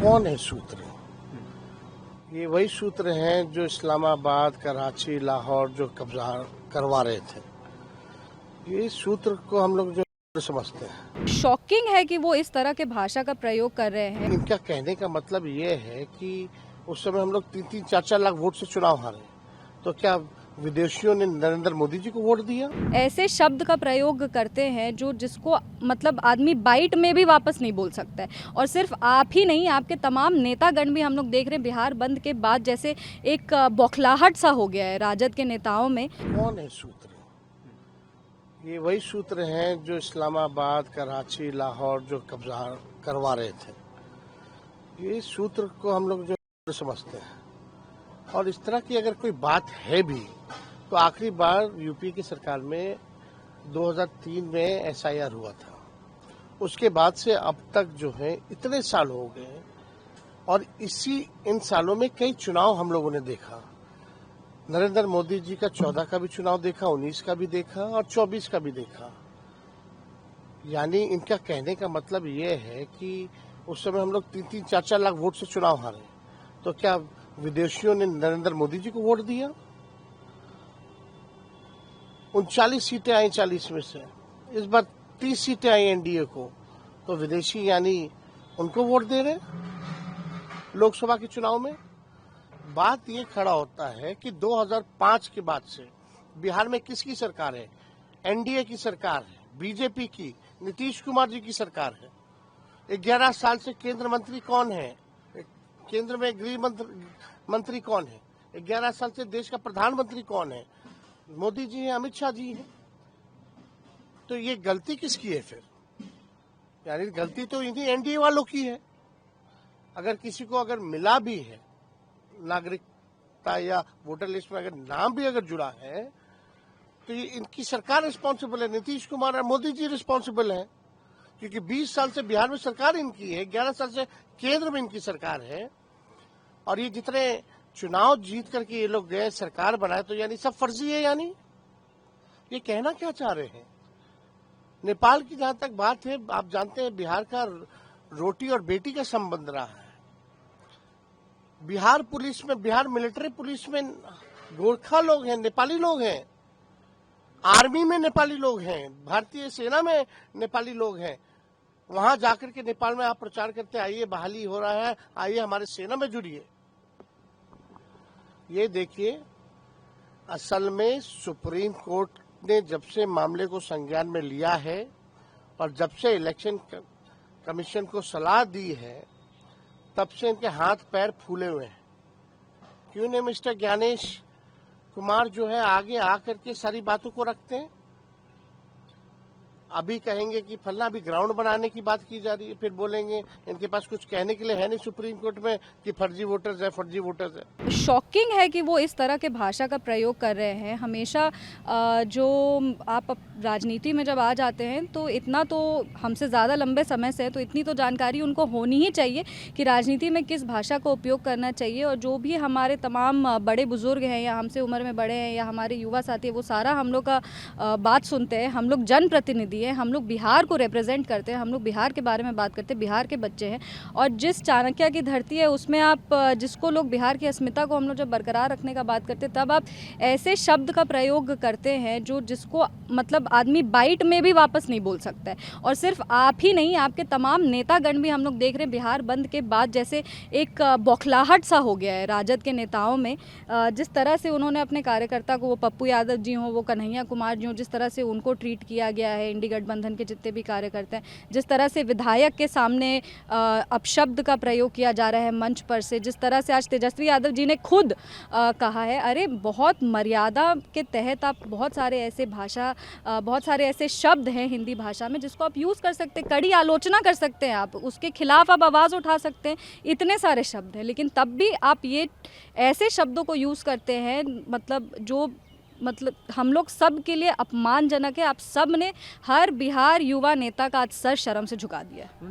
कौन है सूत्र? ये वही सूत्र हैं जो इस्लामाबाद, कराची, लाहौर जो कब्जा करवा रहे थे। ये सूत्र को हम लोग जो समझते हैं। शॉकिंग है कि वो इस तरह के भाषा का प्रयोग कर रहे हैं। इनका कहने का मतलब ये है कि उस समय हम लोग 3-3, 4-4 लाख वोट से चुनाव हारे, तो क्या विदेशियों ने नरेंद्र मोदी जी को वोट दिया? ऐसे शब्द का प्रयोग करते हैं जो जिसको मतलब आदमी बाइट में भी वापस नहीं बोल सकता है। और सिर्फ आप ही नहीं, आपके तमाम नेतागण भी हम लोग देख रहे हैं बिहार बंद के बाद जैसे एक बौखलाहट सा हो गया है राजद के नेताओं में। कौन है सूत्र? ये वही सूत्र हैं जो इस्लामाबाद, कराची, लाहौर जो कब्जा करवा रहे थे। ये सूत्र को हम लोग जो समझते हैं। और इस तरह की अगर कोई बात है भी तो आखिरी बार यूपी की सरकार में 2003 में एसआईआर हुआ था। उसके बाद से अब तक जो है इतने साल हो गए और इन सालों में कई चुनाव हम लोगों ने देखा। नरेंद्र मोदी जी का 14 का भी चुनाव देखा, 19 का भी देखा और 24 का भी देखा। यानी इनका कहने का मतलब ये है कि उस समय हम लोग 3-3, 4-4 लाख वोट से चुनाव हारे, तो क्या विदेशियों ने नरेंद्र मोदी जी को वोट दिया? 39 सीटें आई 40 में से, इस बार 30 सीटें आई एनडीए को, तो विदेशी यानी उनको वोट दे रहे लोकसभा के चुनाव में। बात ये खड़ा होता है कि 2005 के बाद से बिहार में किसकी सरकार है? एनडीए की सरकार है, बीजेपी की, नीतीश कुमार जी की सरकार है। 11 साल से केंद्र मंत्री कौन है? केंद्र में गृह मंत्री कौन है? 11 साल से देश का प्रधानमंत्री कौन है? मोदी जी हैं, अमित शाह जी हैं। तो ये गलती किसकी है फिर? यानी गलती तो इन्हीं एनडीए वालों की है। अगर किसी को अगर मिला भी है नागरिकता या वोटर लिस्ट में अगर नाम भी अगर जुड़ा है तो ये इनकी सरकार रिस्पॉन्सिबल है, नीतीश कुमार और मोदी जी रिस्पॉन्सिबल है, क्योंकि 20 साल से बिहार में सरकार इनकी है, 11 साल से केंद्र में इनकी सरकार है। और ये जितने चुनाव जीत करके ये लोग गए, सरकार बनाए, तो यानी सब फर्जी है। यानी ये कहना क्या चाह रहे हैं? नेपाल की जहां तक बात है, आप जानते हैं बिहार का रोटी और बेटी का संबंध रहा है। बिहार पुलिस में, बिहार मिलिट्री पुलिस में गोरखा लोग हैं, नेपाली लोग हैं। आर्मी में नेपाली लोग हैं, भारतीय सेना में नेपाली लोग हैं। वहां जाकर के नेपाल में आप प्रचार करते आइए बहाली हो रहा है, आइए हमारे सेना में जुड़िए। ये देखिए, असल में सुप्रीम कोर्ट ने जब से मामले को संज्ञान में लिया है और जब से इलेक्शन कमीशन को सलाह दी है, तब से इनके हाथ पैर फूले हुए हैं। क्यों नहीं मिस्टर ज्ञानेश कुमार जो है आगे आकर के सारी बातों को रखते हैं? अभी कहेंगे कि फलना, अभी ग्राउंड बनाने की बात की जा रही है, फिर बोलेंगे इनके पास कुछ कहने के लिए है नहीं सुप्रीम कोर्ट में कि फर्जी वोटर्स है, फर्जी वोटर्स है। शॉकिंग है कि वो इस तरह के भाषा का प्रयोग कर रहे हैं। हमेशा जो आप राजनीति में जब आ जाते हैं तो इतना तो हमसे ज़्यादा लंबे समय से है, तो इतनी तो जानकारी उनको होनी ही चाहिए कि राजनीति में किस भाषा का उपयोग करना चाहिए। और जो भी हमारे तमाम बड़े बुजुर्ग हैं या हमसे उम्र में बड़े हैं या हमारे युवा साथी हैं, वो सारा हम लोग का बात सुनते हैं। हम लोग जनप्रतिनिधि हैं, हम लोग बिहार को रिप्रेजेंट करते हैं, हम लोग बिहार के बारे में बात करते हैं, बिहार के बच्चे हैं। और जिस चाणक्य की धरती है उसमें आप जिसको लोग बिहार की अस्मिता को हम लोग जब बरकरार रखने का बात करते हैं, तब आप ऐसे शब्द का प्रयोग करते हैं जो जिसको मतलब आदमी बाइट में भी वापस नहीं बोल सकता है। और सिर्फ आप ही नहीं, आपके तमाम नेतागण भी हम लोग देख रहे हैं बिहार बंद के बाद जैसे एक बौखलाहट सा हो गया है राजद के नेताओं में। जिस तरह से उन्होंने अपने कार्यकर्ता को, वो पप्पू यादव जी हों, वो कन्हैया कुमार जी हों, जिस तरह से उनको ट्रीट किया गया है, इंडी गठबंधन के जितने भी कार्यकर्ता हैं, जिस तरह से विधायक के सामने अपशब्द का प्रयोग किया जा रहा है मंच पर से, जिस तरह से आज तेजस्वी यादव जी ने खुद कहा है, अरे बहुत मर्यादा के तहत आप बहुत सारे ऐसे शब्द हैं हिंदी भाषा में जिसको आप यूज़ कर सकते हैं, कड़ी आलोचना कर सकते हैं, आप उसके खिलाफ आप आवाज़ उठा सकते हैं। इतने सारे शब्द हैं, लेकिन तब भी आप ये ऐसे शब्दों को यूज़ करते हैं मतलब हम लोग सब के लिए अपमानजनक है। आप सब ने हर बिहार युवा नेता का आज सर शर्म से झुका दिया है।